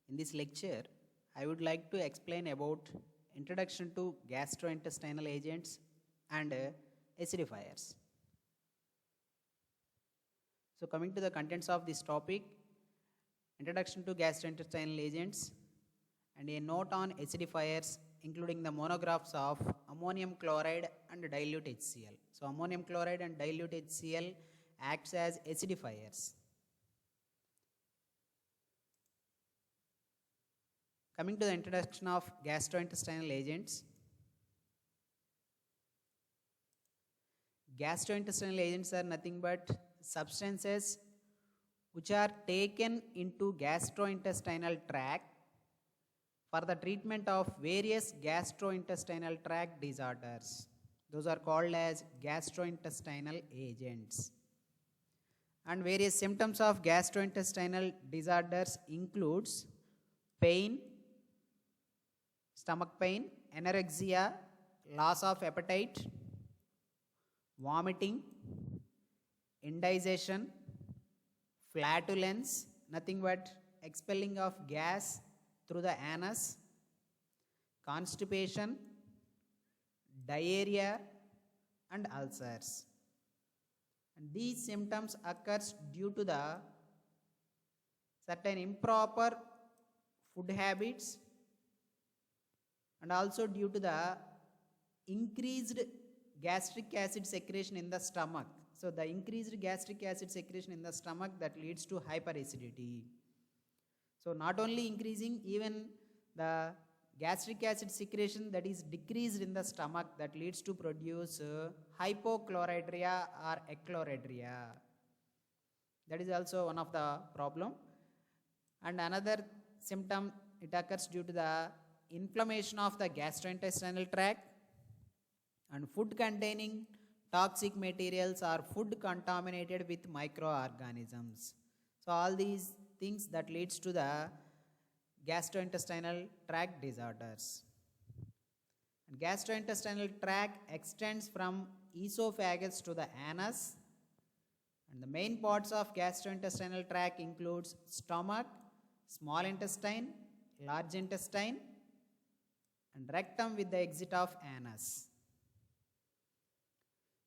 In this lecture, I would like to explain about introduction to gastrointestinal agents and acidifiers. So coming to the contents of this topic, introduction to gastrointestinal agents and a note on acidifiers including the monographs of ammonium chloride and dilute HCl. So ammonium chloride and dilute HCl acts as acidifiers. Coming to the introduction of gastrointestinal agents. Gastrointestinal agents are nothing but substances which are taken into gastrointestinal tract for the treatment of various gastrointestinal tract disorders. Those are called as gastrointestinal agents. And various symptoms of gastrointestinal disorders includes pain, stomach pain, anorexia, loss of appetite, vomiting, indigestion, flatulence, nothing but expelling of gas through the anus, constipation, diarrhea, and ulcers. And these symptoms occurs due to the certain improper food habits and also due to the increased gastric acid secretion in the stomach. So the increased gastric acid secretion in the stomach that leads to hyperacidity. So not only increasing, even the gastric acid secretion that is decreased in the stomach that leads to produce hypochloridria or echloridria. That is also one of the problem. And another symptom, it occurs due to the inflammation of the gastrointestinal tract and food containing toxic materials or food contaminated with microorganisms. So all these things that leads to the gastrointestinal tract disorders. And gastrointestinal tract extends from esophagus to the anus, and the main parts of gastrointestinal tract includes stomach, small intestine, large intestine, and rectum with the exit of anus.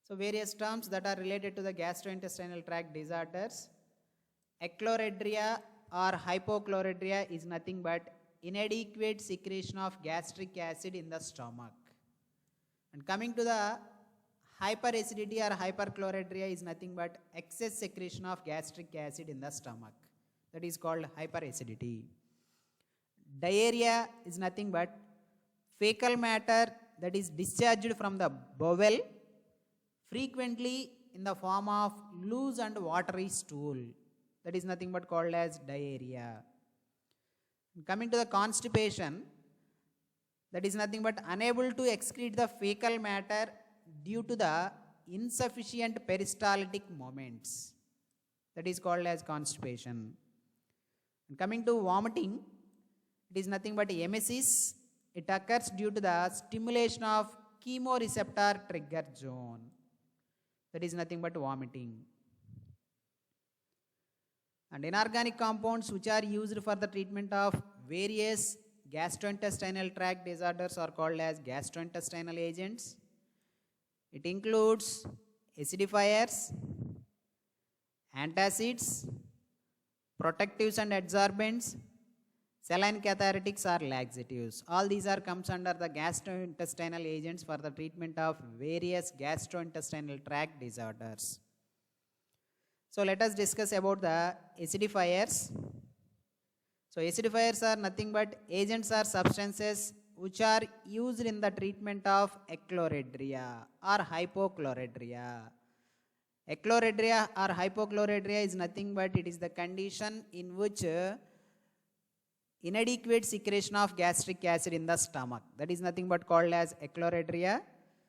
So various terms that are related to the gastrointestinal tract disorders. Echloridria or hypochloridria is nothing but inadequate secretion of gastric acid in the stomach. And coming to the hyperacidity or hyperchloridria is nothing but excess secretion of gastric acid in the stomach. That is called hyperacidity. Diarrhea is nothing but fecal matter that is discharged from the bowel, frequently in the form of loose and watery stool. That is nothing but called as diarrhea. Coming to the constipation, that is nothing but unable to excrete the fecal matter due to the insufficient peristaltic movements. That is called as constipation. And coming to vomiting, it is nothing but emesis. It occurs due to the stimulation of chemoreceptor trigger zone. That is nothing but vomiting. And inorganic compounds which are used for the treatment of various gastrointestinal tract disorders are called as gastrointestinal agents. It includes acidifiers, antacids, protectives and adsorbents, saline cathartics or laxatives. All these are comes under the gastrointestinal agents for the treatment of various gastrointestinal tract disorders. So let us discuss about the acidifiers. So acidifiers are nothing but agents or substances which are used in the treatment of echloridria or hypochloridria. Echloridria or hypochloridria is nothing but it is the condition in which inadequate secretion of gastric acid in the stomach. That is nothing but called as echloridria.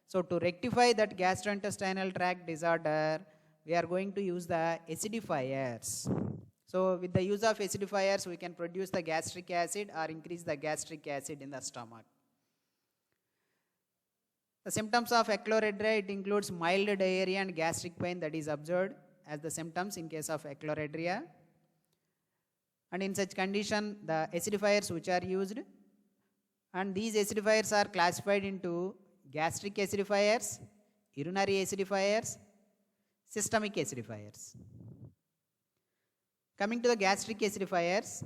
So to rectify that gastrointestinal tract disorder, we are going to use the acidifiers. So with the use of acidifiers, we can produce the gastric acid or increase the gastric acid in the stomach. The symptoms of echloridria, it includes mild diarrhea and gastric pain that is observed as the symptoms in case of echloridria. And in such condition, the acidifiers which are used, and these acidifiers are classified into gastric acidifiers, urinary acidifiers, systemic acidifiers. Coming to the gastric acidifiers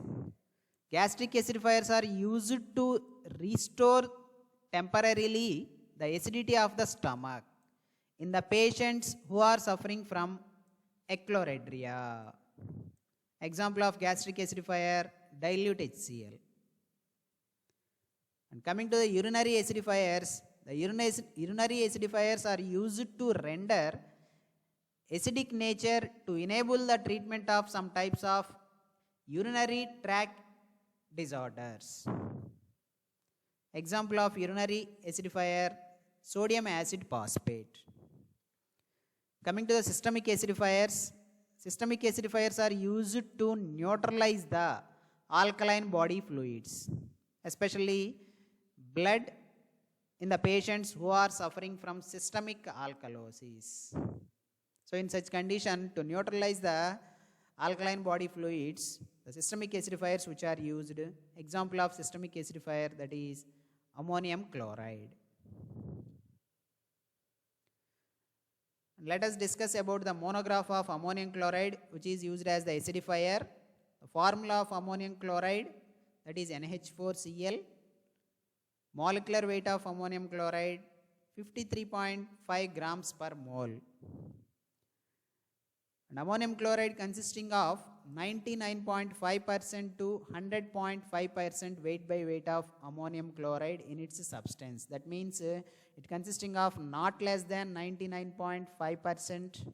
are used to restore temporarily the acidity of the stomach in the patients who are suffering from ecloradria. Example of gastric acidifier, dilute HCl. And coming to the urinary acidifiers, the urinary acidifiers are used to render acidic nature to enable the treatment of some types of urinary tract disorders. Example of urinary acidifier, sodium acid phosphate. Coming to the systemic acidifiers are used to neutralize the alkaline body fluids, especially blood in the patients who are suffering from systemic alkalosis. So in such condition, to neutralize the alkaline body fluids, the systemic acidifiers which are used, example of systemic acidifier, that is ammonium chloride. Let us discuss about the monograph of ammonium chloride which is used as the acidifier. The formula of ammonium chloride, that is NH4Cl. Molecular weight of ammonium chloride 53.5 grams per mole. And ammonium chloride consisting of 99.5% to 100.5% weight by weight of ammonium chloride in its substance. That means it consisting of not less than 99.5%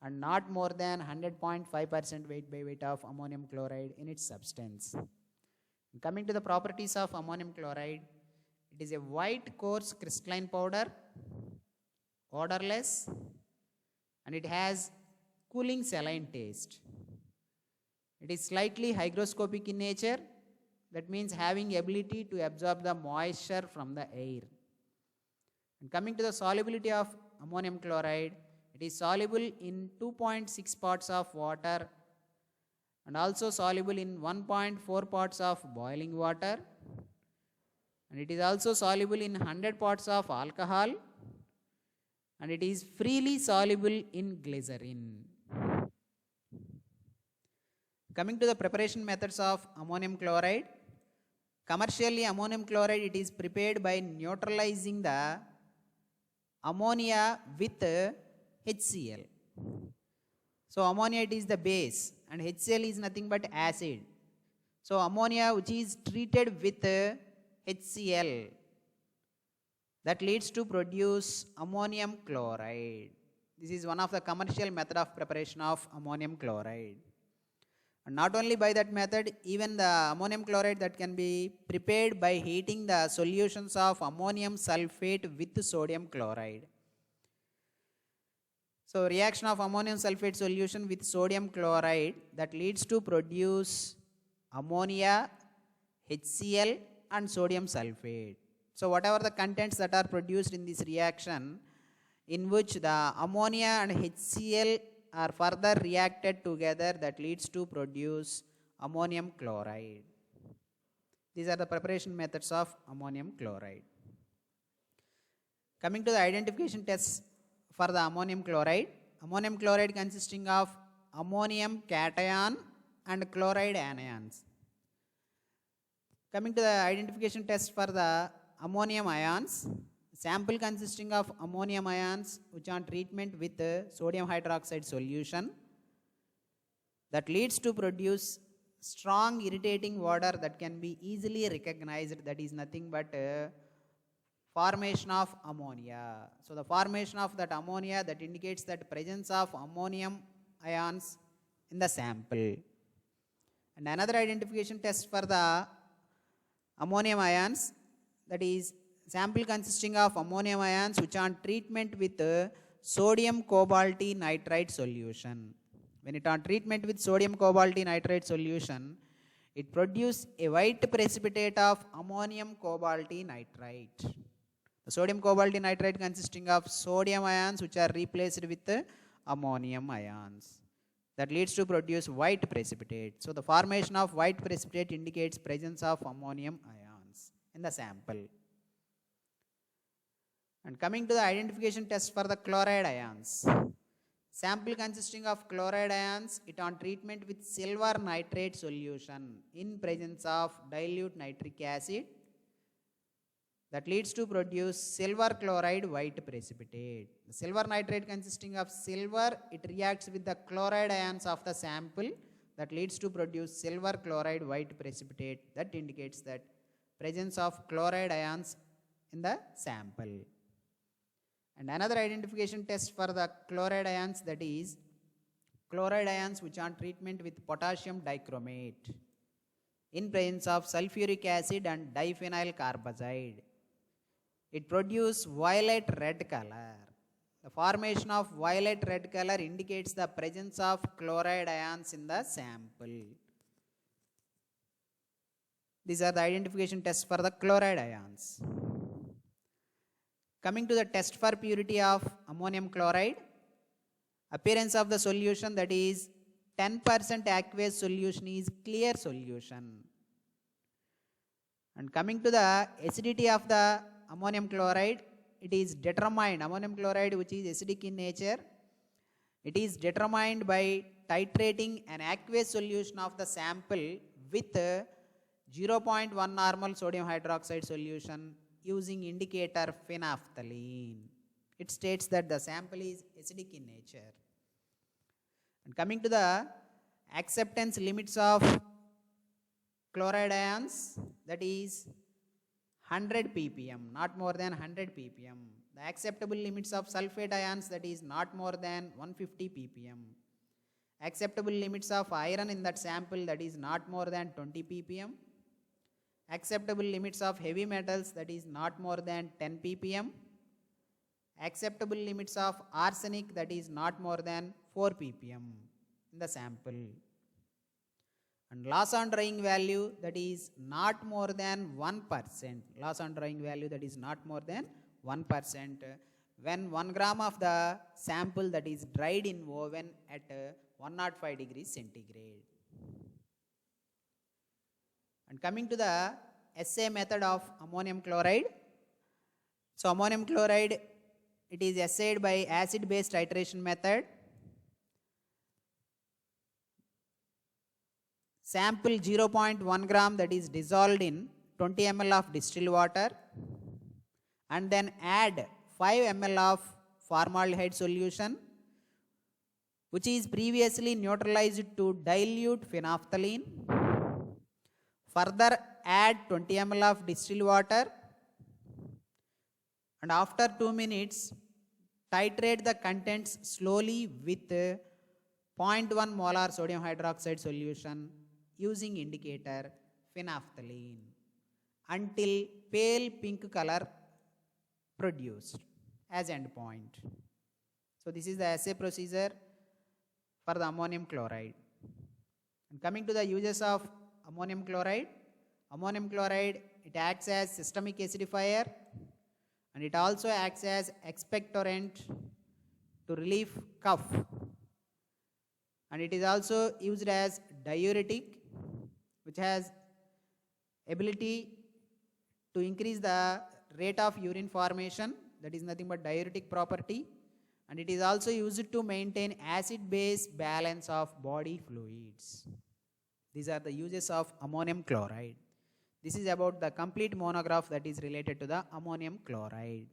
and not more than 100.5% weight by weight of ammonium chloride in its substance. And coming to the properties of ammonium chloride, it is a white coarse crystalline powder, odorless, and it has cooling saline taste. It is slightly hygroscopic in nature, that means having ability to absorb the moisture from the air. And coming to the solubility of ammonium chloride, it is soluble in 2.6 parts of water and also soluble in 1.4 parts of boiling water, and it is also soluble in 100 parts of alcohol, and it is freely soluble in glycerin. Coming to the preparation methods of ammonium chloride, commercially ammonium chloride it is prepared by neutralizing the ammonia with HCl. So ammonia it is the base and HCl is nothing but acid. So ammonia which is treated with HCl, that leads to produce ammonium chloride. This is one of the commercial method of preparation of ammonium chloride. And not only by that method, even the ammonium chloride that can be prepared by heating the solutions of ammonium sulfate with sodium chloride. So reaction of ammonium sulfate solution with sodium chloride, that leads to produce ammonia, HCl and sodium sulfate. So whatever the contents that are produced in this reaction, in which the ammonia and HCl are further reacted together, that leads to produce ammonium chloride. These are the preparation methods of ammonium chloride. Coming to the identification tests for the ammonium chloride consisting of ammonium cation and chloride anions. Coming to the identification test for the ammonium ions, sample consisting of ammonium ions which on treatment with sodium hydroxide solution, that leads to produce strong irritating odor that can be easily recognized, that is nothing but formation of ammonia. So the formation of that ammonia, that indicates that presence of ammonium ions in the sample. And another identification test for the ammonium ions, that is sample consisting of ammonium ions which on treatment with sodium cobalt nitrite solution. When it on treatment with sodium cobalt nitrite solution, it produces a white precipitate of ammonium cobalt nitrite. The sodium cobalt nitrite consisting of sodium ions which are replaced with ammonium ions. that leads to produce white precipitate. So the formation of white precipitate indicates presence of ammonium ions in the sample. And coming to the identification test for the chloride ions. Sample consisting of chloride ions, it on treatment with silver nitrate solution in presence of dilute nitric acid, that leads to produce silver chloride white precipitate. The silver nitrate consisting of silver, it reacts with the chloride ions of the sample, that leads to produce silver chloride white precipitate. That indicates that presence of chloride ions in the sample. And another identification test for the chloride ions, that is chloride ions which on treatment with potassium dichromate in presence of sulfuric acid and diphenyl carbazide. It produces violet red color. The formation of violet red color indicates the presence of chloride ions in the sample. These are the identification tests for the chloride ions. Coming to the test for purity of ammonium chloride, appearance of the solution, that is 10% aqueous solution is clear solution. And coming to the acidity of the ammonium chloride, it is determined, ammonium chloride which is acidic in nature, it is determined by titrating an aqueous solution of the sample with 0.1 normal sodium hydroxide solution using indicator phenolphthalein. It states that the sample is acidic in nature. And coming to the acceptance limits of chloride ions, that is 100 ppm, not more than 100 ppm. The acceptable limits of sulfate ions, that is not more than 150 ppm. Acceptable limits of iron in that sample, that is not more than 20 ppm. Acceptable limits of heavy metals, that is not more than 10 ppm. Acceptable limits of arsenic, that is not more than 4 ppm in the sample. And loss on drying value, that is not more than 1%. Loss on drying value, that is not more than 1% when 1 gram of the sample, that is dried in oven at 105 degrees centigrade. And coming to the assay method of ammonium chloride. So ammonium chloride, it is assayed by acid-base titration method. Sample 0.1 gram, that is dissolved in 20 ml of distilled water, and then add 5 ml of formaldehyde solution which is previously neutralized to dilute phenolphthalein. Further add 20 ml of distilled water, and after 2 minutes titrate the contents slowly with 0.1 molar sodium hydroxide solution using indicator phenolphthalein until pale pink color produced as end point. So this is the assay procedure for the ammonium chloride. And coming to the uses of ammonium chloride, it acts as systemic acidifier, and it also acts as expectorant to relieve cough, and it is also used as diuretic, which has ability to increase the rate of urine formation, that is nothing but diuretic property, and it is also used to maintain acid-base balance of body fluids. These are the uses of ammonium chloride. This is about the complete monograph that is related to the ammonium chloride.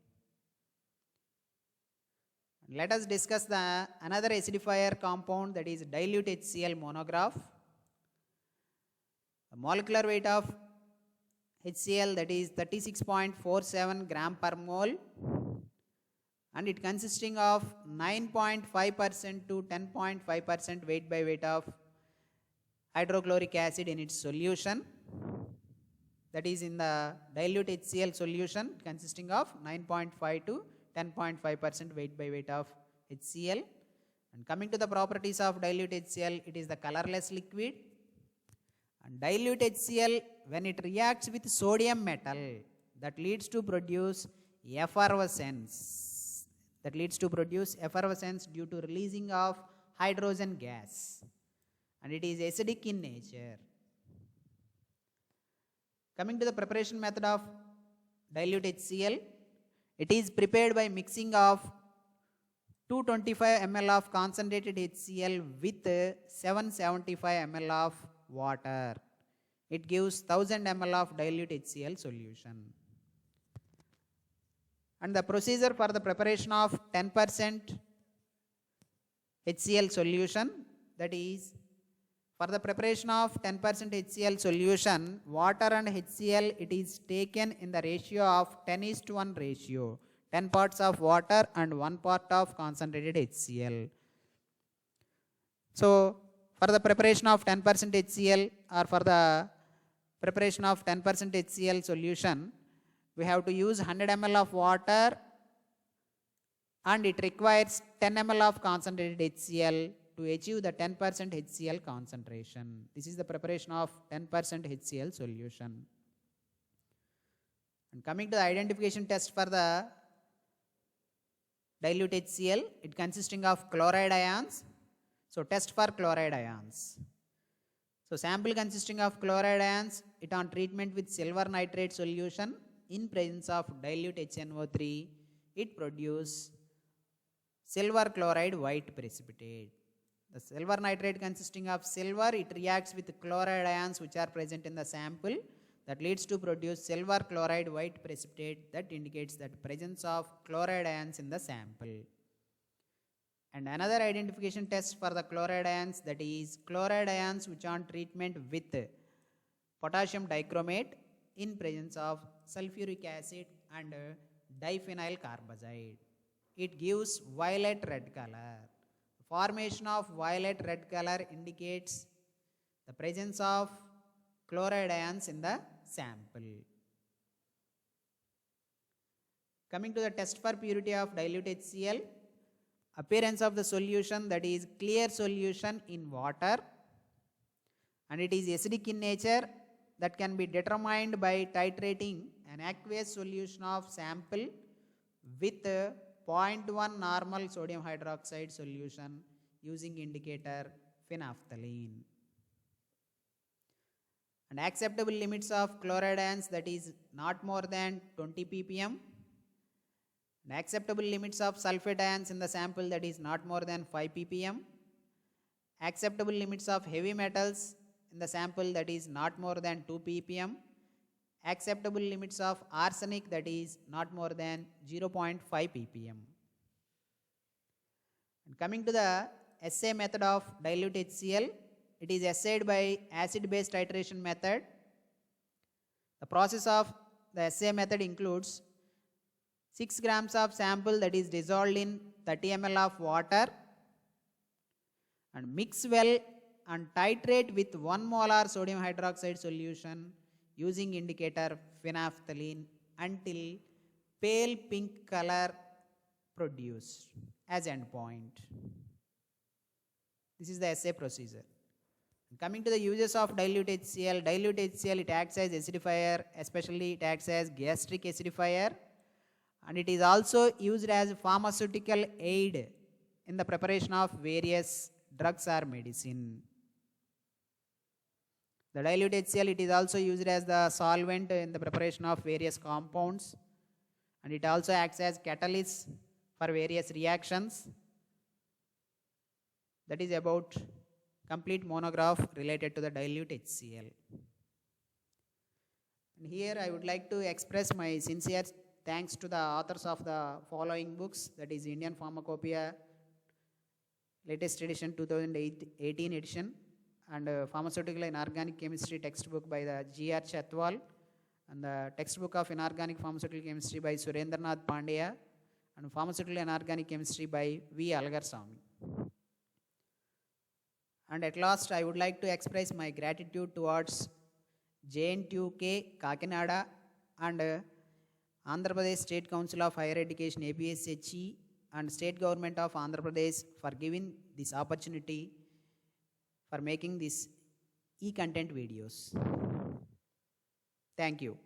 Let us discuss the another acidifier compound, that is dilute HCl monograph. The molecular weight of HCl, that is 36.47 gram per mole, and it consisting of 9.5% to 10.5% weight by weight of hydrochloric acid in its solution, that is in the dilute HCl solution consisting of 9.5 to 10.5% weight by weight of HCl. And coming to the properties of dilute HCl, it is the colorless liquid. And dilute HCl, when it reacts with sodium metal, that leads to produce effervescence. That leads to produce effervescence due to releasing of hydrogen gas, and it is acidic in nature. Coming to the preparation method of dilute HCl, it is prepared by mixing of 225 ml of concentrated HCl with 775 ml of water. It gives 1000 ml of dilute HCl solution. And the procedure for the preparation of 10% HCl solution, that is, for the preparation of 10% HCl solution, water and HCl, it is taken in the ratio of 10:1 ratio. 10 parts of water and 1 part of concentrated HCl. So, for the preparation of 10% HCl or for the preparation of 10% HCl solution, we have to use 100 ml of water and it requires 10 ml of concentrated HCl to achieve the 10% HCl concentration. This is the preparation of 10% HCl solution. And coming to the identification test for the dilute HCl, it consisting of chloride ions. So test for chloride ions. So sample consisting of chloride ions, it on treatment with silver nitrate solution in presence of dilute HNO3, it produce silver chloride white precipitate. The silver nitrate consisting of silver, it reacts with chloride ions which are present in the sample, that leads to produce silver chloride white precipitate, that indicates that presence of chloride ions in the sample. And another identification test for the chloride ions, that is chloride ions which on treatment with potassium dichromate in presence of sulfuric acid and diphenyl carbazide. It gives violet red color. Formation of violet red color indicates the presence of chloride ions in the sample. Coming to the test for purity of dilute HCl, appearance of the solution, that is clear solution in water, and it is acidic in nature, that can be determined by titrating an aqueous solution of sample with 0.1 normal sodium hydroxide solution using indicator phenolphthalein. And acceptable limits of chloride ions, that is not more than 20 ppm. And acceptable limits of sulfate ions in the sample, that is not more than 5 ppm. Acceptable limits of heavy metals in the sample, that is not more than 2 ppm. Acceptable limits of arsenic, that is not more than 0.5 ppm. And coming to the assay method of dilute HCl, it is assayed by acid-base titration method. The process of the assay method includes 6 grams of sample that is dissolved in 30 ml of water and mix well and titrate with 1 molar sodium hydroxide solution using indicator phenolphthalein until pale pink color produced as endpoint. This is the assay procedure. Coming to the uses of dilute HCl, it acts as acidifier, especially it acts as gastric acidifier, and it is also used as pharmaceutical aid in the preparation of various drugs or medicine. The dilute HCl, it is also used as the solvent in the preparation of various compounds, and it also acts as catalyst for various reactions. That is about complete monograph related to the dilute HCl. And here I would like to express my sincere thanks to the authors of the following books, that is Indian Pharmacopoeia, latest edition 2018 edition, and Pharmaceutical and Inorganic Chemistry textbook by the G.R. Chatwal, and the textbook of Inorganic Pharmaceutical Chemistry by Surendranath Pandya, and Pharmaceutical and Inorganic Chemistry by V. Algar Swami. And at last, I would like to express my gratitude towards JNTUK, Kakinada, and Andhra Pradesh State Council of Higher Education, APSHE, and State Government of Andhra Pradesh for giving this opportunity for making these e-content videos. Thank you.